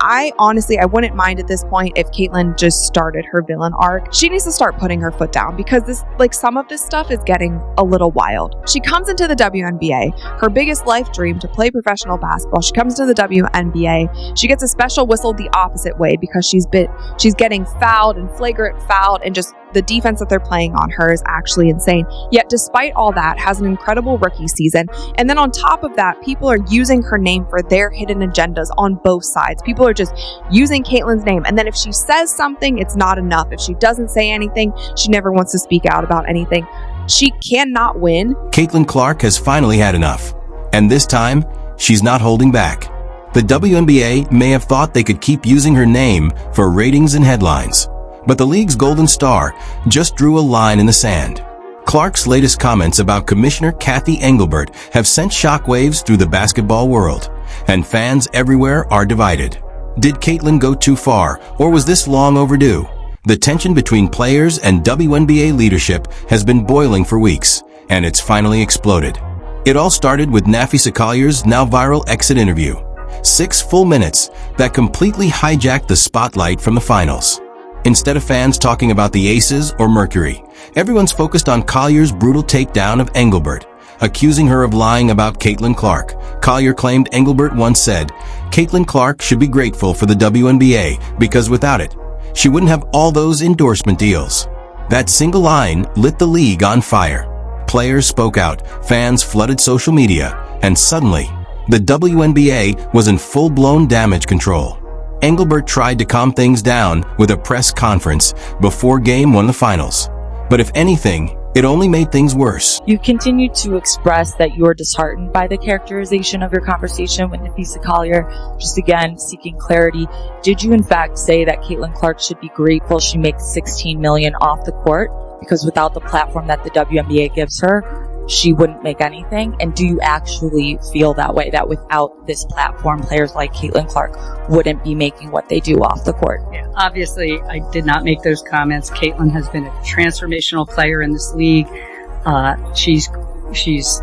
I wouldn't mind at this point if Caitlyn just started her villain arc. She needs to start putting her foot down because some of this stuff is getting a little wild. She comes into the WNBA, her biggest life dream to play professional basketball. She comes to the WNBA. She gets a special whistle the opposite way because she's getting fouled and flagrant fouled, and just the defense that they're playing on her is actually insane. Yet despite all that, has an incredible rookie season. And then on top of that, people are using her name for their hidden agendas on both sides. People are just using Caitlyn's name. And then if she says something, it's not enough. If she doesn't say anything, she never wants to speak out about anything. She cannot win. Caitlin Clark has finally had enough. And this time, she's not holding back. The WNBA may have thought they could keep using her name for ratings and headlines, but the league's golden star just drew a line in the sand. Clark's latest comments about Commissioner Cathy Engelbert have sent shockwaves through the basketball world, and fans everywhere are divided. Did Caitlyn go too far, or was this long overdue? The tension between players and WNBA leadership has been boiling for weeks, and it's finally exploded. It all started with Nafisa Collier's now viral exit interview. 6 full minutes that completely hijacked the spotlight from the finals. Instead of fans talking about the Aces or Mercury, everyone's focused on Collier's brutal takedown of Engelbert, accusing her of lying about Caitlin Clark. Collier claimed Engelbert once said, "Caitlin Clark should be grateful for the WNBA because without it, she wouldn't have all those endorsement deals." That single line lit the league on fire. Players spoke out, fans flooded social media, and suddenly, the WNBA was in full-blown damage control. Engelbert tried to calm things down with a press conference before Game 1 of the finals. But if anything, it only made things worse. You continued to express that you're disheartened by the characterization of your conversation with Nafisa Collier. Just again, seeking clarity. Did you in fact say that Caitlin Clark should be grateful she makes $16 million off the court? Because without the platform that the WNBA gives her, she wouldn't make anything? And do you actually feel that way, that without this platform, players like Caitlin Clark wouldn't be making what they do off the court? Yeah, obviously, I did not make those comments. Caitlin has been a transformational player in this league. She's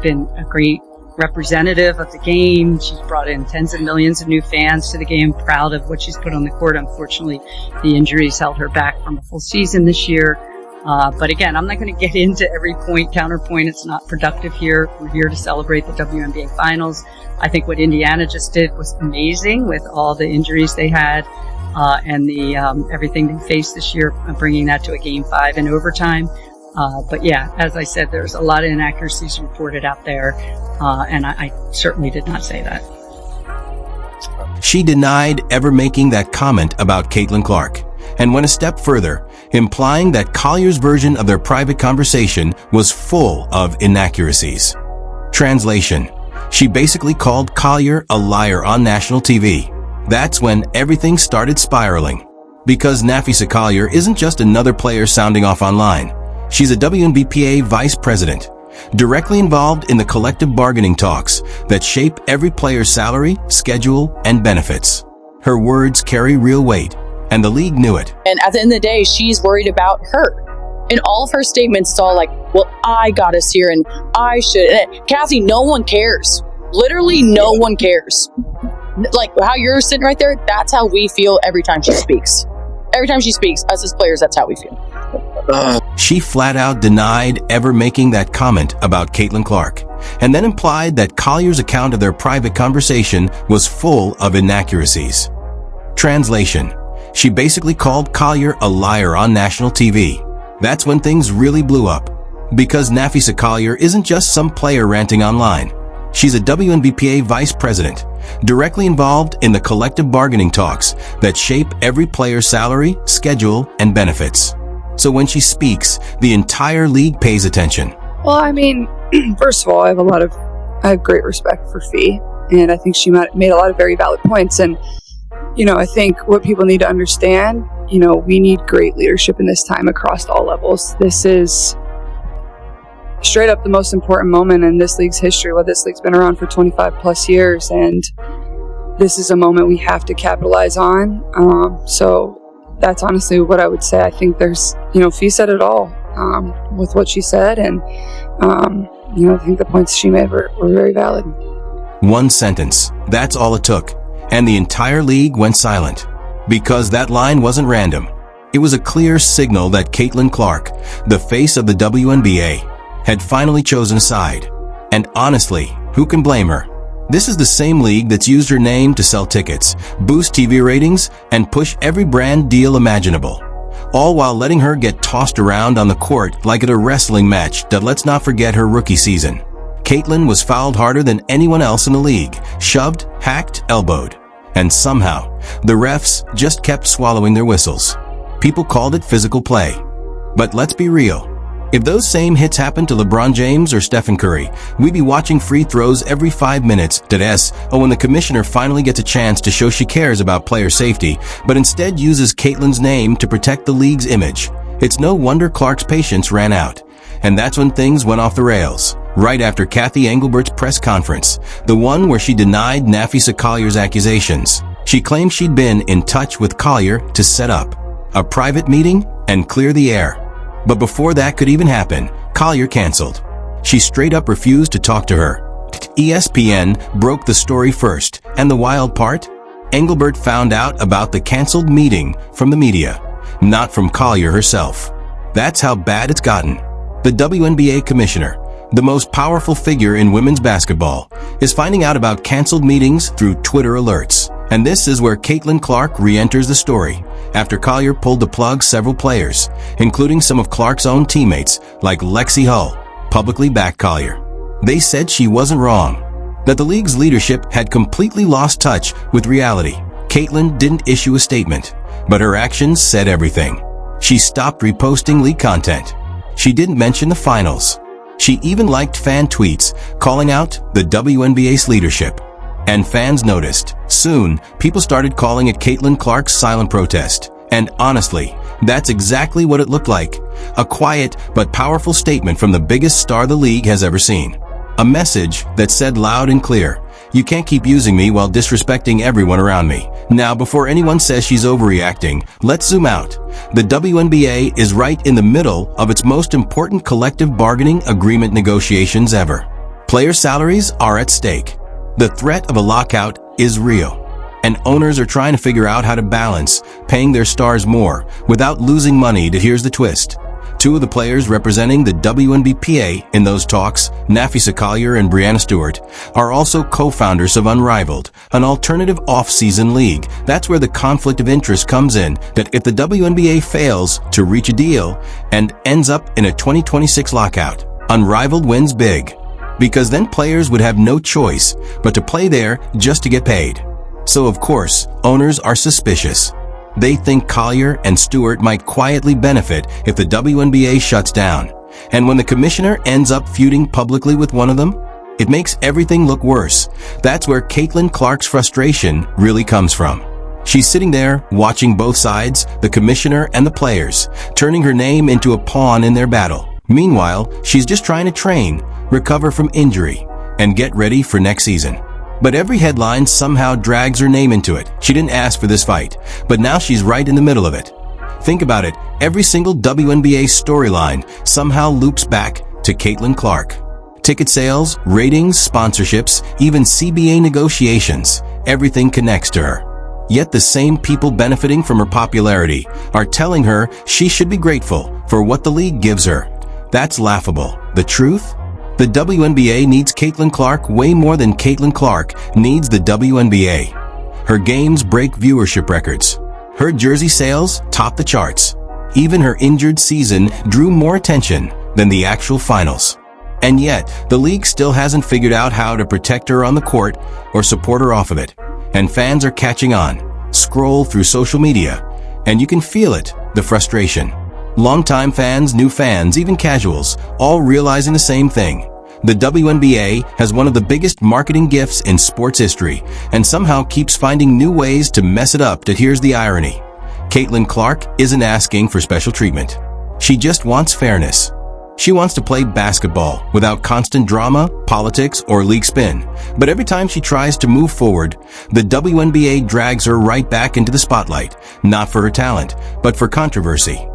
been a great representative of the game. She's brought in tens of millions of new fans to the game, proud of what she's put on the court. Unfortunately, the injuries held her back from a full season this year. But again, I'm not going to get into every point, counterpoint. It's not productive here. We're here to celebrate the WNBA finals. I think what Indiana just did was amazing with all the injuries they had, and the, everything they faced this year, bringing that to a Game 5 in overtime. But yeah, as I said, there's a lot of inaccuracies reported out there. And I certainly did not say that. She denied ever making that comment about Caitlin Clark, and went a step further, implying that Collier's version of their private conversation was full of inaccuracies. Translation: she basically called Collier a liar on national TV. That's when everything started spiraling. Because Nafisa Collier isn't just another player sounding off online. She's a WNBA vice president, directly involved in the collective bargaining talks that shape every player's salary, schedule, and benefits. Her words carry real weight, and the league knew it. And at the end of the day, she's worried about her. In all of her statements, it's all like, well, I got us here and I should. And Cathy, no one cares. Literally, no one cares. Like how you're sitting right there, that's how we feel every time she speaks. Every time she speaks, us as players, that's how we feel. She flat out denied ever making that comment about Caitlin Clark, and then implied that Collier's account of their private conversation was full of inaccuracies. Translation: she basically called Collier a liar on national TV. That's when things really blew up. Because Nafisa Collier isn't just some player ranting online. She's a WNBA vice president, directly involved in the collective bargaining talks that shape every player's salary, schedule, and benefits. So when she speaks, the entire league pays attention. Well, I mean, first of all, I have great respect for Fee, and I think she made a lot of very valid points. And, you know, I think what people need to understand, you know, we need great leadership in this time across all levels. This is straight up the most important moment in this league's history. Well, this league's been around for 25 plus years, and this is a moment we have to capitalize on. So that's honestly what I would say. I think there's, you know, Fee said it all with what she said, and, you know, I think the points she made were very valid. One sentence, that's all it took. and the entire league went silent. Because that line wasn't random. It was a clear signal that Caitlin Clark, the face of the WNBA, had finally chosen a side. And honestly, who can blame her? This is the same league that's used her name to sell tickets, boost TV ratings, and push every brand deal imaginable. All while letting her get tossed around on the court like at a wrestling match that, let's not forget, her rookie season. Caitlin was fouled harder than anyone else in the league, shoved, hacked, elbowed. And somehow, the refs just kept swallowing their whistles. People called it physical play. But let's be real. If those same hits happened to LeBron James or Stephen Curry, we'd be watching free throws every 5 minutes. When the commissioner finally gets a chance to show she cares about player safety, but instead uses Caitlin's name to protect the league's image. It's no wonder Clark's patience ran out. And that's when things went off the rails. Right after Cathy Engelbert's press conference, the one where she denied Nafisa Collier's accusations. She claimed she'd been in touch with Collier to set up a private meeting and clear the air. But before that could even happen, Collier canceled. She straight up refused to talk to her. ESPN broke the story first, and the wild part? Engelbert found out about the canceled meeting from the media, not from Collier herself. That's how bad it's gotten. The WNBA Commissioner, the most powerful figure in women's basketball, is finding out about canceled meetings through Twitter alerts. And this is where Caitlin Clark re-enters the story, after Collier pulled the plug several players, including some of Clark's own teammates, like Lexi Hull, publicly backed Collier. They said she wasn't wrong, that the league's leadership had completely lost touch with reality. Caitlin didn't issue a statement, but her actions said everything. She stopped reposting league content. She didn't mention the finals. She even liked fan tweets calling out the WNBA's leadership. And fans noticed. Soon, people started calling it Caitlin Clark's silent protest. And honestly, that's exactly what it looked like. A quiet but powerful statement from the biggest star the league has ever seen. A message that said loud and clear, "You can't keep using me while disrespecting everyone around me." Now, before anyone says she's overreacting, let's zoom out. The WNBA is right in the middle of its most important collective bargaining agreement negotiations ever. Player salaries are at stake. The threat of a lockout is real, and owners are trying to figure out how to balance paying their stars more without losing money. Here's the twist. Two of the players representing the WNBPA in those talks, Nafisa Collier and Breanna Stewart, are also co-founders of Unrivaled, an alternative off-season league. That's where the conflict of interest comes in, that if the WNBA fails to reach a deal and ends up in a 2026 lockout, Unrivaled wins big. Because then players would have no choice but to play there just to get paid. So of course, owners are suspicious. They think Collier and Stewart might quietly benefit if the WNBA shuts down. And when the commissioner ends up feuding publicly with one of them, it makes everything look worse. That's where Caitlin Clark's frustration really comes from. She's sitting there watching both sides, the commissioner and the players, turning her name into a pawn in their battle. Meanwhile, she's just trying to train, recover from injury, and get ready for next season. But every headline somehow drags her name into it. She didn't ask for this fight, but now she's right in the middle of it. Think about it, every single WNBA storyline somehow loops back to Caitlin Clark. Ticket sales, ratings, sponsorships, even CBA negotiations, everything connects to her. Yet the same people benefiting from her popularity are telling her she should be grateful for what the league gives her. That's laughable. The truth? The WNBA needs Caitlin Clark way more than Caitlin Clark needs the WNBA. Her games break viewership records. Her jersey sales top the charts. Even her injured season drew more attention than the actual finals. And yet, the league still hasn't figured out how to protect her on the court or support her off of it. And fans are catching on. Scroll through social media, and you can feel it, the frustration. Longtime fans, new fans, even casuals, all realizing the same thing. The WNBA has one of the biggest marketing gifts in sports history, and somehow keeps finding new ways to mess it up. Here's the irony. Caitlin Clark isn't asking for special treatment. She just wants fairness. She wants to play basketball without constant drama, politics, or league spin. But every time she tries to move forward, the WNBA drags her right back into the spotlight, not for her talent, but for controversy.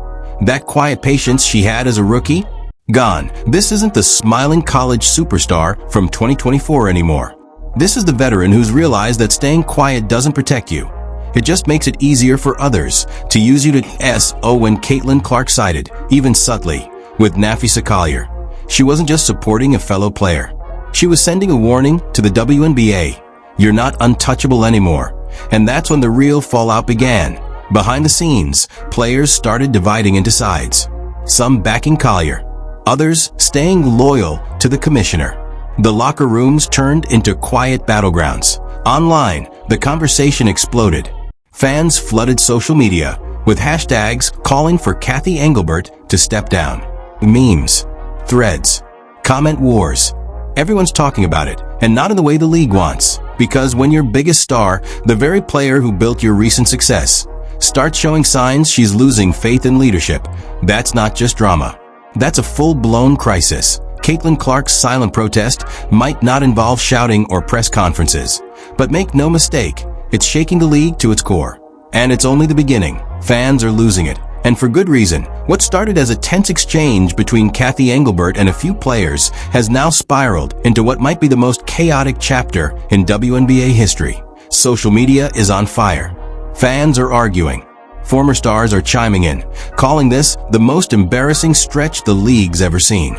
That quiet patience she had as a rookie? Gone. This isn't the smiling college superstar from 2024 anymore. This is the veteran who's realized that staying quiet doesn't protect you. It just makes it easier for others to use you to S.O. when Caitlin Clark sided, even subtly, with Nafisa Collier. She wasn't just supporting a fellow player. She was sending a warning to the WNBA. You're not untouchable anymore. And that's when the real fallout began. Behind the scenes, players started dividing into sides. Some backing Collier, others staying loyal to the commissioner. The locker rooms turned into quiet battlegrounds. Online, the conversation exploded. Fans flooded social media with hashtags calling for Cathy Engelbert to step down. Memes, threads, comment wars. Everyone's talking about it, and not in the way the league wants. Because when your biggest star, the very player who built your recent success, starts showing signs she's losing faith in leadership, that's not just drama. That's a full-blown crisis. Caitlin Clark's silent protest might not involve shouting or press conferences. But make no mistake, it's shaking the league to its core. And it's only the beginning. Fans are losing it. And for good reason. What started as a tense exchange between Cathy Engelbert and a few players has now spiraled into what might be the most chaotic chapter in WNBA history. Social media is on fire. Fans are arguing. Former stars are chiming in, calling this the most embarrassing stretch the league's ever seen.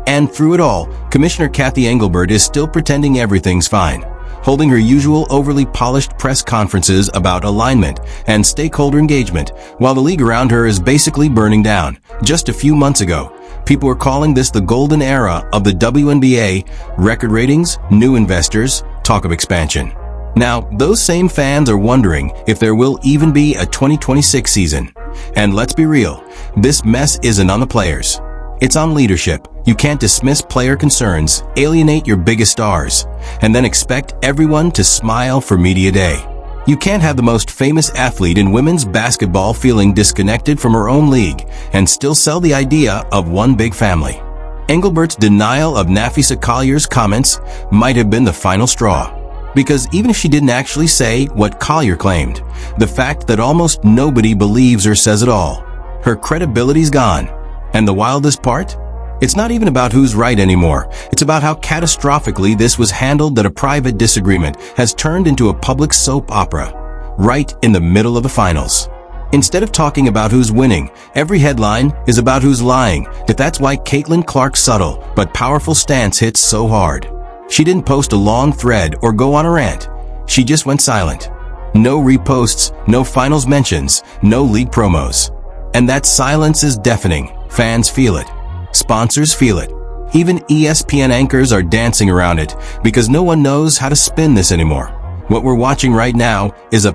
And through it all, Commissioner Cathy Engelbert is still pretending everything's fine, holding her usual overly polished press conferences about alignment and stakeholder engagement, while the league around her is basically burning down. Just a few months ago, people were calling this the golden era of the WNBA: record ratings, new investors, talk of expansion. Now, those same fans are wondering if there will even be a 2026 season. And let's be real, this mess isn't on the players. It's on leadership. You can't dismiss player concerns, alienate your biggest stars, and then expect everyone to smile for media day. You can't have the most famous athlete in women's basketball feeling disconnected from her own league and still sell the idea of one big family. Engelbert's denial of Nafisa Collier's comments might have been the final straw. Because even if she didn't actually say what Collier claimed, the fact that almost nobody believes or says it all, her credibility's gone. And the wildest part? It's not even about who's right anymore. It's about how catastrophically this was handled, that a private disagreement has turned into a public soap opera, right in the middle of the finals. Instead of talking about who's winning, every headline is about who's lying. That's why Caitlin Clark's subtle but powerful stance hits so hard. She didn't post a long thread or go on a rant. She just went silent. No reposts, no finals mentions, no league promos. And that silence is deafening. Fans feel it. Sponsors feel it. Even ESPN anchors are dancing around it because no one knows how to spin this anymore. What we're watching right now is a